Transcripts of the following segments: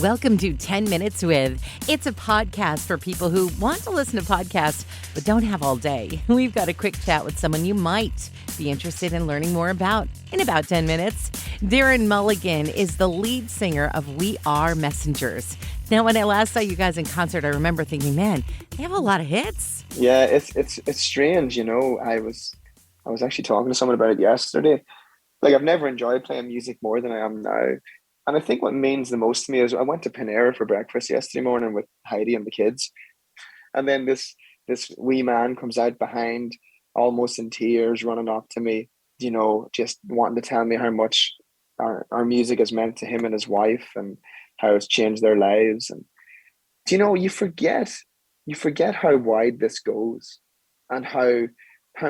Welcome to 10 Minutes With. It's a podcast for people who want to listen to podcasts but don't have all day. We've got a quick chat with someone you might be interested in learning more about in about 10 minutes. Darren Mulligan is the lead singer of We Are Messengers. Now, when I last saw you guys in concert, I remember thinking, man, they have a lot of hits. Yeah, it's strange, you know. I was actually talking to someone about it yesterday. Like I've never enjoyed playing music more than I am now. And I think what means the most to me is I went to Panera for breakfast yesterday morning with Heidi and the kids. And then this wee man comes out behind, almost in tears, running up to me, you know, just wanting to tell me how much our music has meant to him and his wife and how it's changed their lives. And do you know, you forget how wide this goes and how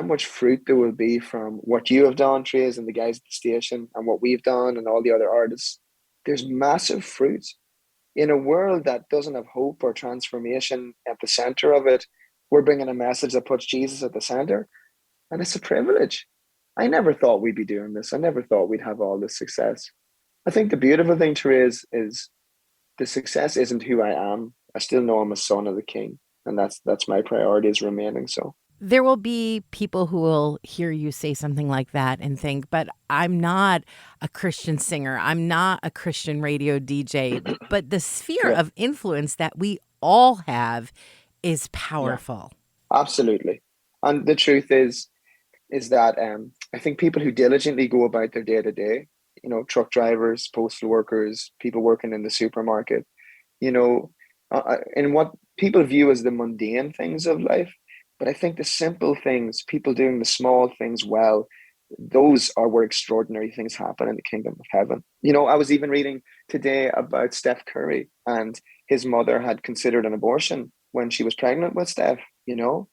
much fruit there will be from what you have done, Trace, and the guys at the station, and what we've done, and all the other artists. There's massive fruit in a world that doesn't have hope or transformation at the center of it. We're bringing a message that puts Jesus at the center, and it's a privilege. I never thought we'd be doing this. I never thought we'd have all this success. I think the beautiful thing, Therese, is the success isn't who I am. I still know I'm a son of the King, and that's my priority is remaining so. There will be people who will hear you say something like that and think, but I'm not a Christian singer. I'm not a Christian radio DJ. But the sphere Yeah, of influence that we all have is yeah, powerful. absolutely. And the truth is that I think people who diligently go about their day to day, you know, truck drivers, postal workers, people working in the supermarket, you know, in what people view as the mundane things of life. But I think the simple things, people doing the small things well, those are where extraordinary things happen in the kingdom of heaven. You know, I was even reading today about Steph Curry, and his mother had considered an abortion when she was pregnant with Steph, you know,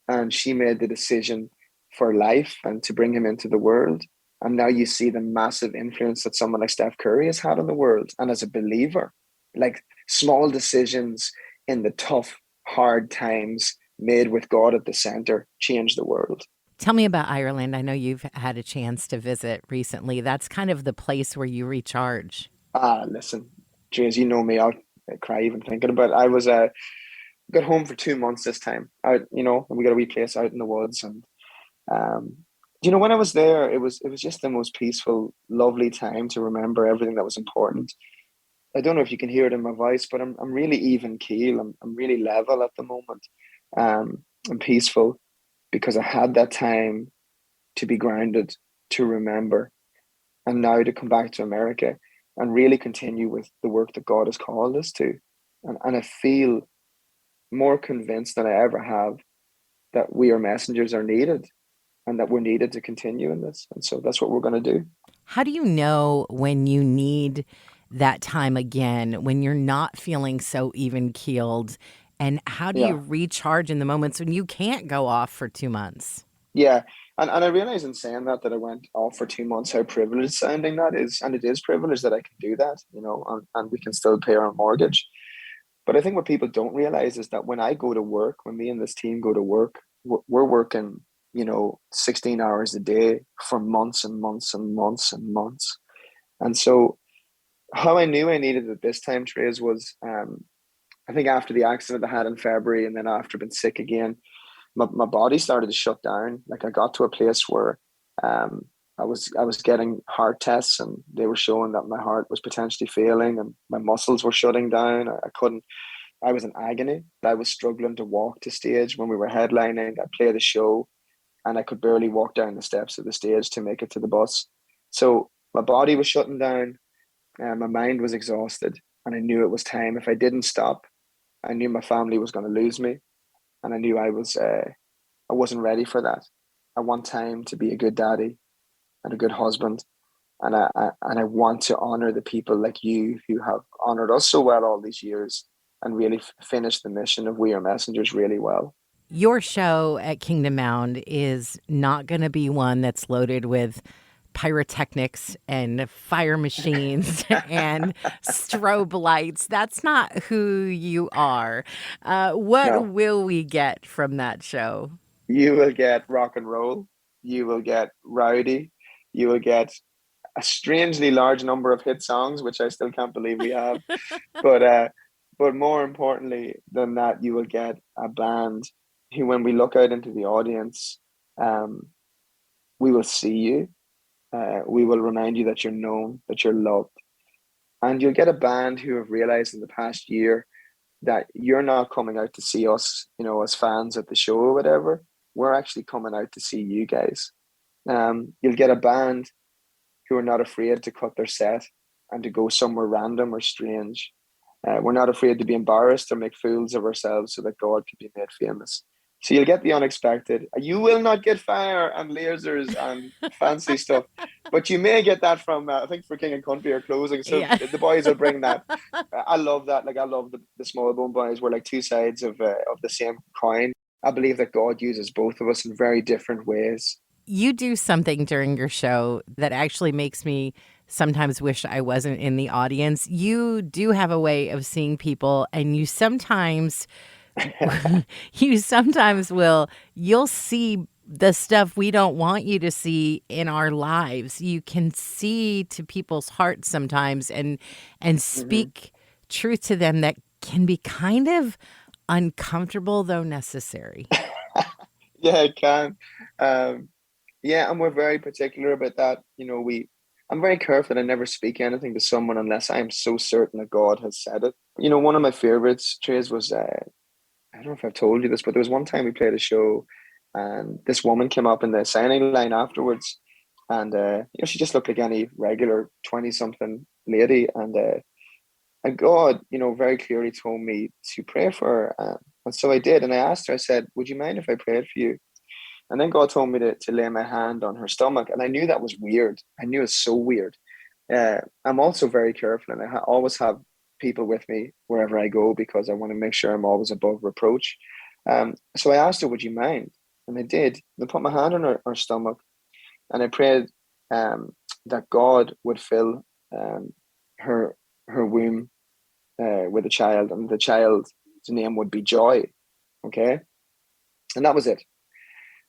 and she made the decision for life and to bring him into the world. And now you see the massive influence that someone like Steph Curry has had on the world. And as a believer, like small decisions in the tough, hard times made with God at the center change the world. Tell me about Ireland. I know you've had a chance to visit recently. That's kind of the place where you recharge. Listen, James, you know me, I'll cry even thinking about it. I was got home for 2 months this time. Out, you know, and we got a wee place out in the woods. And um, you know, when I was there, it was just the most peaceful, lovely time to remember everything that was important. I don't know if you can hear it in my voice, but I'm really even keel. I'm really level at the moment. I'm peaceful because I had that time to be grounded, to remember, and now to come back to America and really continue with the work that God has called us to. And I feel more convinced than I ever have that we are messengers are needed and that we're needed to continue in this. And so that's what we're going to do. How do you know when you need that time again, when you're not feeling so even keeled? And how do you Yeah. recharge in the moments when you can't go off for 2 months? Yeah. And I realize in saying that I went off for 2 months how privileged sounding that is. And it is privileged that I can do that, you know, and we can still pay our mortgage. But I think what people don't realize is that when I go to work, when me and this team go to work, we're working, you know, 16 hours a day for months and months and months and months. And so how I knew I needed it this time, Therese, was I think after the accident I had in February and then after being sick again, my body started to shut down. Like I got to a place where um, I was getting heart tests and they were showing that my heart was potentially failing and my muscles were shutting down. I couldn't. I was in agony. I was struggling to walk to stage when we were headlining. I play the show and I could barely walk down the steps of the stage to make it to the bus. So my body was shutting down and my mind was exhausted. And I knew it was time. If I didn't stop, I knew my family was going to lose me, and I knew I wasn't ready for that. I want time to be a good daddy and a good husband, and I want to honor the people like you who have honored us so well all these years, and really finish the mission of We Are Messengers really well. Your show at Kingdom Mound is not going to be one that's loaded with pyrotechnics and fire machines and strobe lights. That's not who you are. What No, will we get from that show? you will get rock and roll, you will get rowdy, you will get a strangely large number of hit songs, which I still can't believe we have. But more importantly than that, you will get a band who, when we look out into the audience, um, we will see you. We will remind you that you're known, that you're loved, and you'll get a band who have realized in the past year that you're not coming out to see us, as fans at the show or whatever. We're actually coming out to see you guys. You'll get a band who are not afraid to cut their set and to go somewhere random or strange. We're not afraid to be embarrassed or make fools of ourselves so that God can be made famous. So you'll get the unexpected. You will not get fire and lasers and fancy stuff, but you may get that from, I think, For King and Country are closing. So Yeah. the boys will bring that. I love that. Like, I love the small bone boys. We're like two sides of the same coin. I believe that God uses both of us in very different ways. You do something during your show that actually makes me sometimes wish I wasn't in the audience. You do have a way of seeing people, and you sometimes you'll see the stuff we don't want you to see in our lives. You can see to people's hearts sometimes and Hmm. speak truth to them that can be kind of uncomfortable though necessary. Yeah, it can. Um, Yeah, and we're very particular about that. I'm very careful that I never speak anything to someone unless I am so certain that God has said it. One of my favorites, Trace, was I don't know if I've told you this, but there was one time we played a show, and this woman came up in the signing line afterwards, and she just looked like any regular 20-something lady, and God, very clearly told me to pray for her, and so I did, and I asked her. I said, "Would you mind if I prayed for you?" And then God told me to lay my hand on her stomach. And I knew that was weird. I knew it's so weird. I'm also very careful, and I always have people with me wherever I go because I want to make sure I'm always above reproach. So I asked her, "Would you mind?" And I did. I put my hand on her stomach, and I prayed um, that God would fill um, her her womb with a child, and the child's name would be Joy. Okay, and that was it.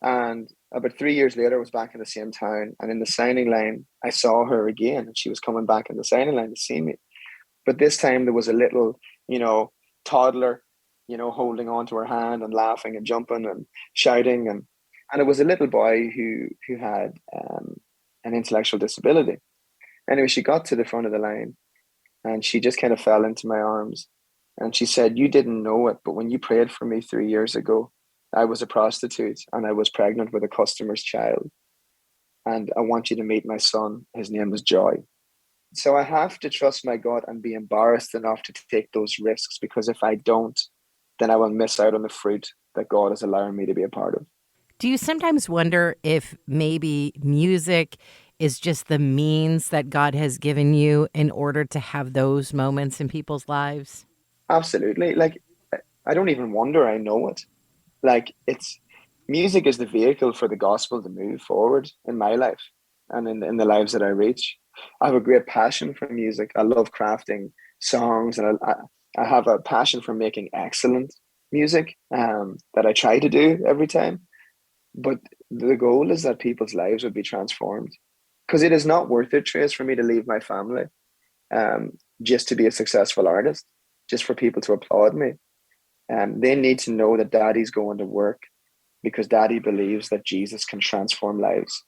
And about 3 years later, I was back in the same town. And in the signing line, I saw her again. And she was coming back in the signing line to see me. But this time there was a little, toddler, holding on to her hand and laughing and jumping and shouting. And it was a little boy who had an intellectual disability. Anyway, she got to the front of the line and she just kind of fell into my arms. And she said, "You didn't know it, but when you prayed for me 3 years ago, I was a prostitute and I was pregnant with a customer's child. And I want you to meet my son. His name is Joy." So I have to trust my God and be embarrassed enough to take those risks, because if I don't, then I will miss out on the fruit that God is allowing me to be a part of. Do you sometimes wonder if maybe music is just the means that God has given you in order to have those moments in people's lives? Absolutely. Like, I don't even wonder, I know it. Like, it's music is the vehicle for the gospel to move forward in my life and in the lives that I reach. I have a great passion for music. I love crafting songs, and I have a passion for making excellent music that I try to do every time. But the goal is that people's lives would be transformed, because it is not worth it, Trace, for me to leave my family um, just to be a successful artist, just for people to applaud me. They need to know that daddy's going to work because daddy believes that Jesus can transform lives.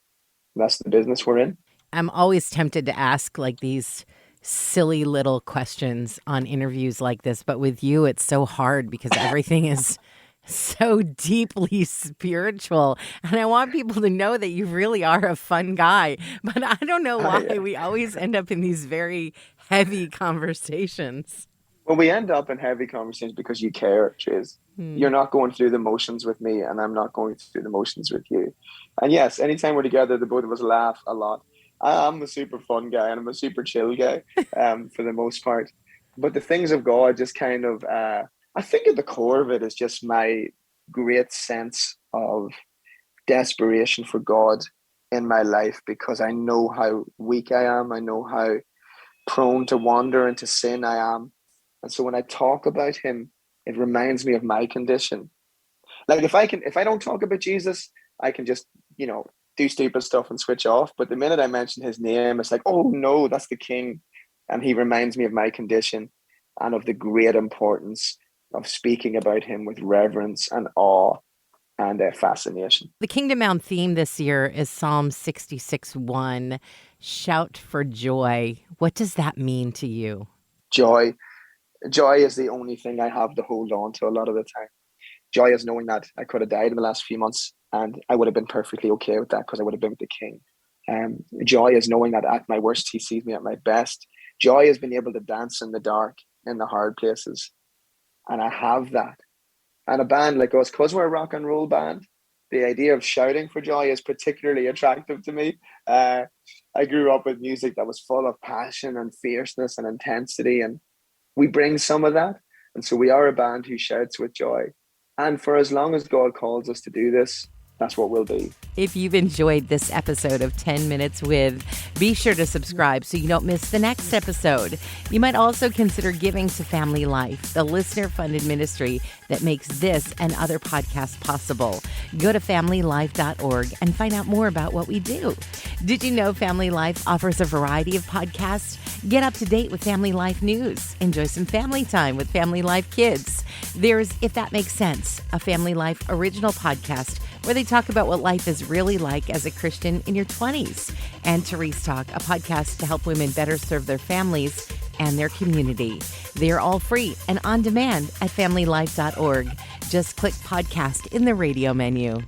That's the business we're in. I'm always tempted to ask like these silly little questions on interviews like this, but with you, it's so hard because everything is so deeply spiritual. And I want people to know that you really are a fun guy. But I don't know why I, we always end up in these very heavy conversations. well, we end up in heavy conversations because you care, Chiz. Hmm. You're not going through the motions with me, and I'm not going through the motions with you. And yes, anytime we're together, the both of us laugh a lot. I'm a super fun guy, and I'm a super chill guy, for the most part. But the things of God just kind of, I think at the core of it is just my great sense of desperation for God in my life, because I know how weak I am. I know how prone to wander into sin I am. And so when I talk about him, it reminds me of my condition. Like, if I don't talk about Jesus, I can just, you know, do stupid stuff and switch off. But the minute I mention his name, it's like, oh no, that's the king. And he reminds me of my condition and of the great importance of speaking about him with reverence and awe and fascination. The Kingdom Mound theme this year is Psalm 66:1. Shout for joy. What does that mean to you? Joy. Joy is the only thing I have to hold on to a lot of the time. Joy is knowing that I could have died in the last few months and I would have been perfectly okay with that because I would have been with the king. Joy is knowing that at my worst, he sees me at my best. Joy is being able to dance in the dark, in the hard places. And I have that. And a band like us, because we're a rock and roll band, the idea of shouting for joy is particularly attractive to me. I grew up with music that was full of passion and fierceness and intensity, and we bring some of that. And so we are a band who shouts with joy. And for as long as God calls us to do this, that's what we'll be. If you've enjoyed this episode of 10 Minutes With, be sure to subscribe so you don't miss the next episode. You might also consider giving to Family Life, the listener-funded ministry that makes this and other podcasts possible. Go to familylife.org and find out more about what we do. Did you know Family Life offers a variety of podcasts? Get up to date with Family Life news. Enjoy some family time with Family Life Kids. There's If That Makes Sense, a Family Life original podcast where they talk about what life is really like as a Christian in your 20s. And Terese Talk, a podcast to help women better serve their families and their community. They are all free and on demand at familylife.org. Just click podcast in the radio menu.